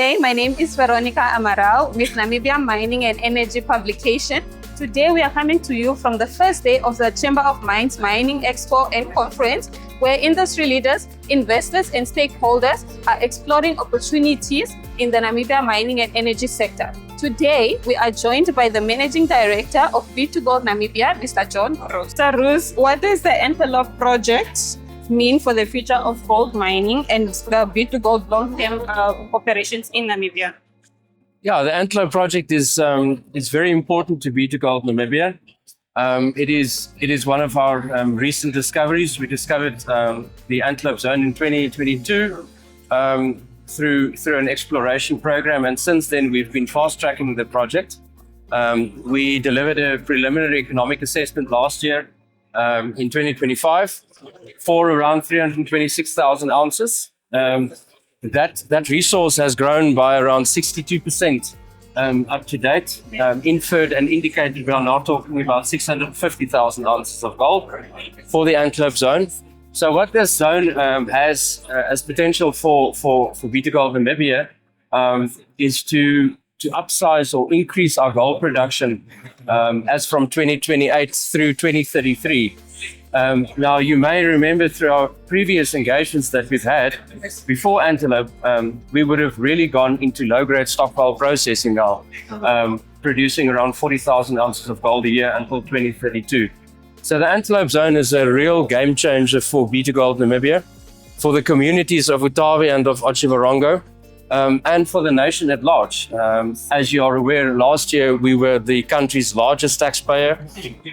Hi, my name is Veronica Amaral with Namibia Mining and Energy publication. Today we are coming to you from the first day of the Chamber of Mines Mining Expo and Conference, where industry leaders, investors and stakeholders are exploring opportunities in the Namibia mining and energy sector. Today, we are joined by the Managing Director of B2Gold Namibia, Mr. John Roos. Mr. Roos, what does the Antelope Project mean for the future of gold mining and the B2Gold long-term operations in Namibia? Yeah, the Antelope Project is very important to B2Gold Namibia. It is one of our recent discoveries. We discovered the Antelope Zone in 2022 through an exploration program, and since then we've been fast-tracking the project. We delivered a preliminary economic assessment last year in 2025 for around 326,000 ounces. That resource has grown by around 62% up to date. Inferred and indicated, we are now talking about 650,000 ounces of gold for the Antelope Zone. So what this zone has as potential for B2Gold Namibia is to upsize or increase our gold production as from 2028 through 2033. Now, you may remember through our previous engagements that we've had before Antelope, we would have really gone into low-grade stockpile processing now, producing around 40,000 ounces of gold a year until 2032. So the Antelope Zone is a real game changer for B2Gold Namibia, for the communities of Utawe and of Otjiwarongo, and for the nation at large. As you are aware, last year we were the country's largest taxpayer,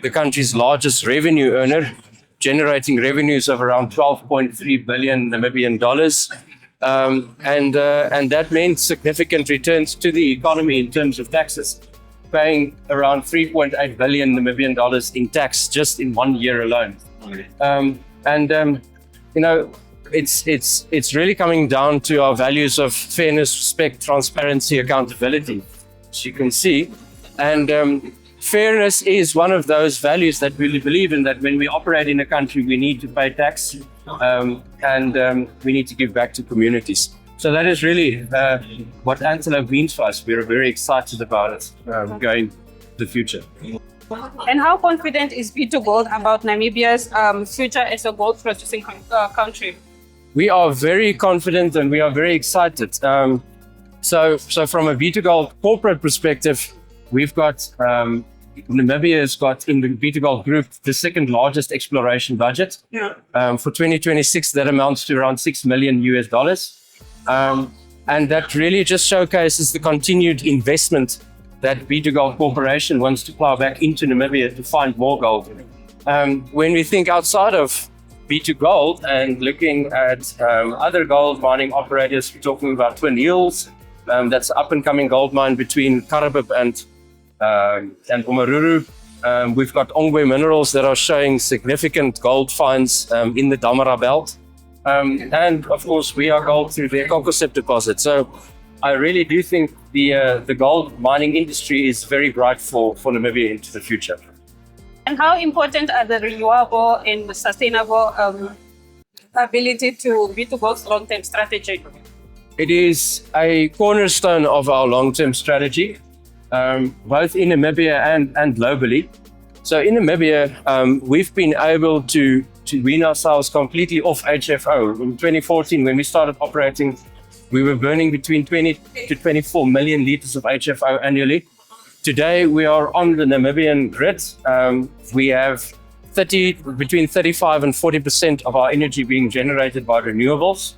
the country's largest revenue earner, generating revenues of around 12.3 billion Namibian dollars. And that meant significant returns to the economy in terms of taxes, paying around 3.8 billion Namibian dollars in tax just in 1 year alone. It's really coming down to our values of fairness, respect, transparency, accountability, as you can see. And fairness is one of those values that we really believe in, that when we operate in a country, we need to pay tax and we need to give back to communities. So that is really what Antelope means for us. We're very excited about it going to the future. And how confident is B2Gold about Namibia's future as a gold producing country? We are very confident and we are very excited. So from a B2Gold corporate perspective, we've got, Namibia has got in the B2Gold group the second largest exploration budget. Yeah. For 2026, that amounts to around $6 million US. And that really just showcases the continued investment that B2Gold Corporation wants to plow back into Namibia to find more gold. When we think outside of B2Gold and looking at other gold mining operators, we're talking about Twin Hills, that's an up-and-coming gold mine between Karabib and Omaruru. We've got Ongwe Minerals that are showing significant gold finds in the Damara Belt. And of course, we are gold through the Kokosep deposit. So I really do think the gold mining industry is very bright for Namibia into the future. And how important are the renewable and sustainable ability to B2Gold's long-term strategy? It is a cornerstone of our long-term strategy, both in Namibia and globally. So in Namibia, we've been able to wean ourselves completely off HFO. In 2014, when we started operating, we were burning between 20 to 24 million liters of HFO annually. Today, we are on the Namibian grid. We have between 35 and 40% of our energy being generated by renewables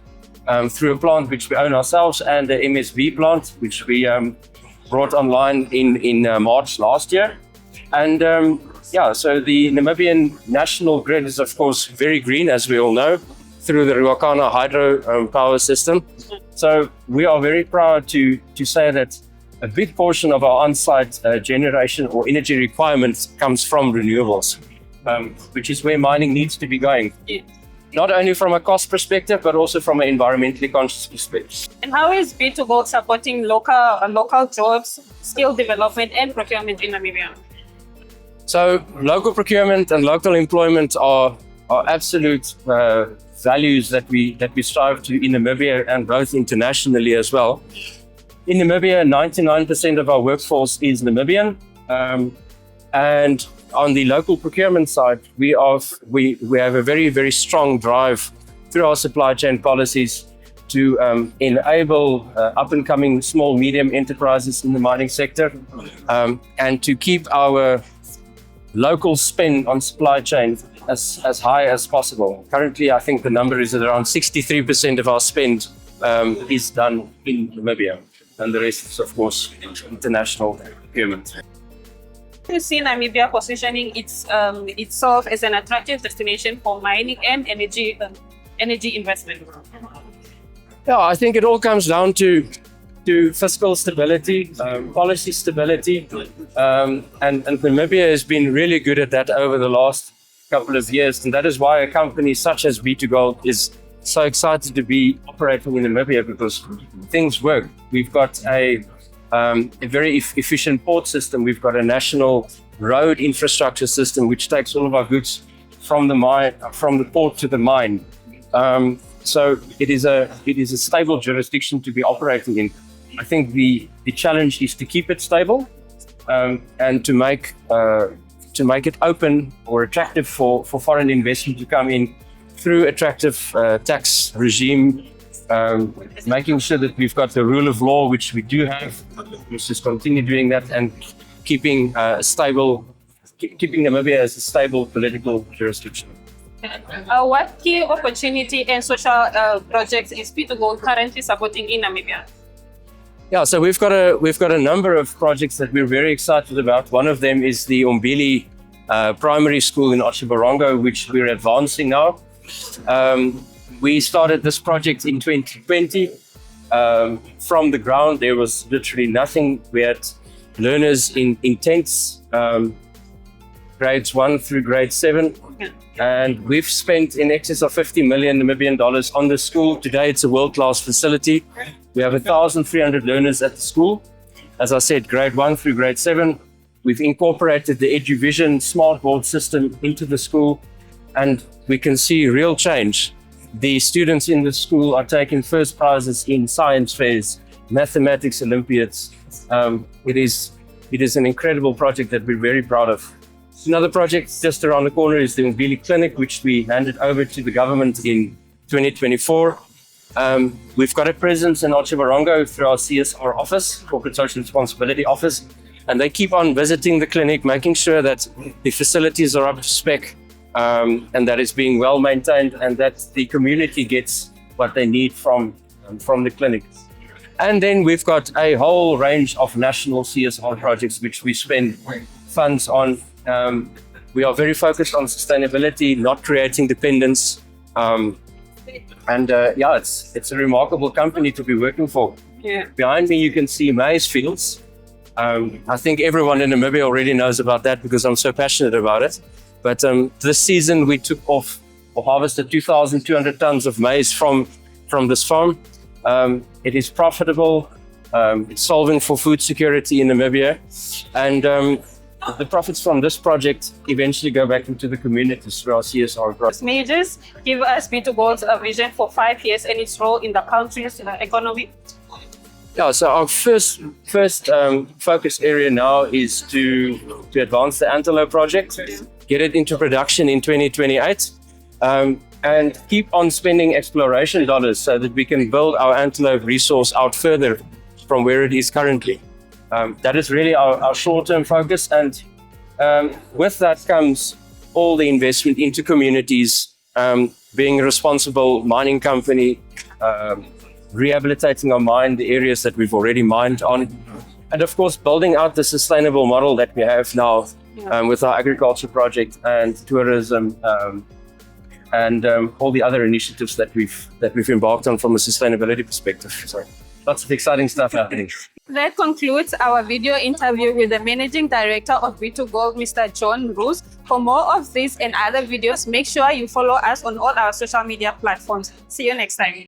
through a plant which we own ourselves, and the MSV plant, which we brought online in March last year. And so the Namibian national grid is, of course, very green, as we all know, through the Ruakana hydro power system. So we are very proud to say that a big portion of our on-site generation or energy requirements comes from renewables, which is where mining needs to be going. Yeah. Not only from a cost perspective, but also from an environmentally conscious perspective. And how is B2Gold supporting local jobs, skill development and procurement in Namibia? So local procurement and local employment are absolute values that we strive to in Namibia and both internationally as well. In Namibia, 99% of our workforce is Namibian. And on the local procurement side, we have a very, very strong drive through our supply chain policies to enable up-and-coming small, medium enterprises in the mining sector, and to keep our local spend on supply chain as high as possible. Currently, I think the number is at around 63% of our spend is done in Namibia, and the rest is, of course, international procurement. You see Namibia positioning itself as an attractive destination for mining and energy investment? Yeah, I think it all comes down to fiscal stability, policy stability, and Namibia has been really good at that over the last couple of years, and that is why a company such as B2Gold is so excited to be operating in Namibia, because things work. We've got a very efficient port system. We've got a national road infrastructure system which takes all of our goods from the port to the mine. So it is a stable jurisdiction to be operating in. I think the challenge is to keep it stable, and to make it open or attractive for foreign investment to come in through attractive tax regime, making sure that we've got the rule of law, which we do have. Let's just continue doing that, and keeping Namibia as a stable political jurisdiction. What key opportunity and social projects is B2Gold currently supporting in Namibia? Yeah, so we've got a number of projects that we're very excited about. One of them is the Umbili primary school in Otjiwarongo, which we're advancing now. We started this project in 2020. From the ground, there was literally nothing. We had learners in tents, grades 1 through grade 7. And we've spent in excess of 50 million Namibian dollars on the school. Today, it's a world-class facility. We have 1,300 learners at the school. As I said, grade 1 through grade 7. We've incorporated the EduVision smart board system into the school, and we can see real change. The students in the school are taking first prizes in science fairs, mathematics Olympiads. It is an incredible project that we're very proud of. Another project just around the corner is the Umbili Clinic, which we handed over to the government in 2024. We've got a presence in Otjiwarongo through our CSR office, Corporate Social Responsibility Office, and they keep on visiting the clinic, making sure that the facilities are up to spec, and that it's being well maintained, and that the community gets what they need from the clinic. And then we've got a whole range of national CSR projects which we spend funds on. We are very focused on sustainability, not creating dependence. It's a remarkable company to be working for. Yeah. Behind me, you can see maize fields. I think everyone in Namibia already knows about that because I'm so passionate about it. But this season, we took off or harvested 2,200 tons of maize from this farm. It is profitable. It's solving for food security in Namibia. And the profits from this project eventually go back into the communities through our CSR project. May you just give us B2Gold's vision for 5 years and its role in the country's economy? Yeah, so our first focus area now is to advance the Antelope project, get it into production in 2028, and keep on spending exploration dollars so that we can build our Antelope resource out further from where it is currently. That is really our short-term focus, and with that comes all the investment into communities, being a responsible mining company, rehabilitating our mine, the areas that we've already mined on, and of course building out the sustainable model that we have now with our agriculture project and tourism, and all the other initiatives that we've embarked on from a sustainability perspective. So lots of exciting stuff happening. That concludes our video interview with the Managing Director of B2Gold, Mr. John Roos. For more of these and other videos, make sure you follow us on all our social media platforms. See you next time.